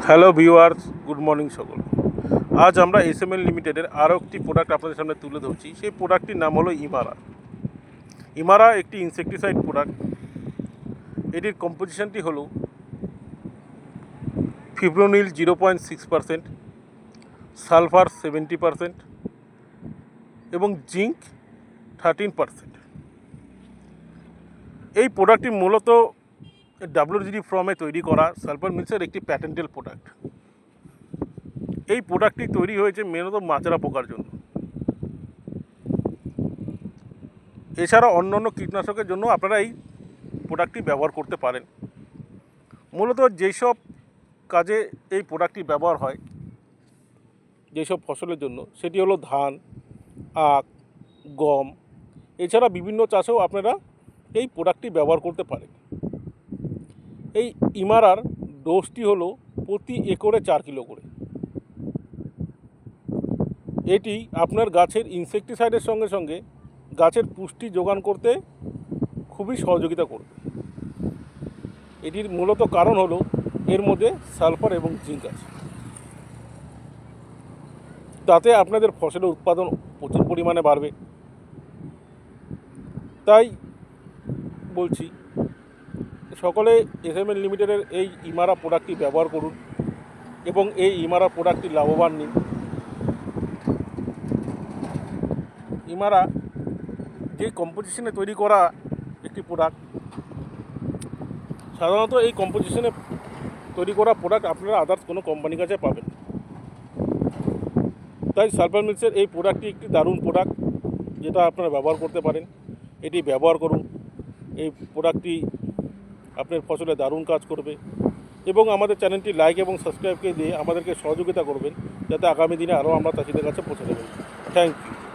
Hello viewers, good morning সকল। আজ আমরা এসএমএল লিমিটেডের আরও একটি প্রোডাক্ট আপনাদের সামনে তুলে ধরছি। সেই প্রোডাক্টটির নাম হলো ইমারা। ইমারা একটি ইনসেকটিসাইড প্রোডাক্ট। এটির কম্পোজিশনটি হলো ফিব্রোনিল 0.6%, সালফার 70% এবং জিঙ্ক 13%। এই প্রোডাক্টটি মূলত WGD ফর্মে তৈরি করা সালফার মিলসের একটি প্যাটেন্টেড প্রোডাক্ট। এই প্রোডাক্টটি তৈরি হয়েছে মেনত মাচরা পোকার জন্য। এছাড়া অন্যান্য কীটনাশকের জন্য আপনারা এই প্রোডাক্টটি ব্যবহার করতে পারেন। মূলত যেসব কাজে এই প্রোডাক্টটি ব্যবহার হয়, যেসব ফসলের জন্য, সেটি হলো ধান, আখ, গম, এছাড়া বিভিন্ন চাষেও আপনারা এই প্রোডাক্টটি ব্যবহার করতে পারেন। এই ইমারার ডোজটি হলো প্রতি একরে 4 কিলো করে। এটি আপনার গাছের ইনসেকটিসাইডের সঙ্গে সঙ্গে গাছের পুষ্টি যোগান করতে খুবই সহযোগিতা করবে। এটির মূলত কারণ হলো এর মধ্যে সালফার এবং জিঙ্ক আছে। তাতে আপনাদের ফসলের উৎপাদন প্রচুর পরিমাণে বাড়বে। তাই বলছি, সকলে এসএমএল লিমিটেডের এই ইমারা প্রোডাক্টটি ব্যবহার করুন এবং এই ইমারা প্রোডাক্টটি লাভবান নিন। ইমারা যে কম্পোজিশনে তৈরি করা একটি প্রোডাক্ট, সাধারণত এই কম্পোজিশনে তৈরি করা প্রোডাক্ট আপনারা আদার্স কোনো কোম্পানির কাছে পাবেন। তাই সালফার মিলসের এই প্রোডাক্টটি একটি দারুণ প্রোডাক্ট, যেটা আপনারা ব্যবহার করতে পারেন। এটি ব্যবহার করুন। এই প্রোডাক্টটি আপনার ফসলে দারুণ কাজ করবে এবং আমাদের চ্যানেলটি লাইক এবং সাবস্ক্রাইবকে দিয়ে আমাদেরকে সহযোগিতা করবেন, যাতে আগামী দিনে আরও আমরা চাষিদের কাছে পৌঁছে দেবেন। Thank you.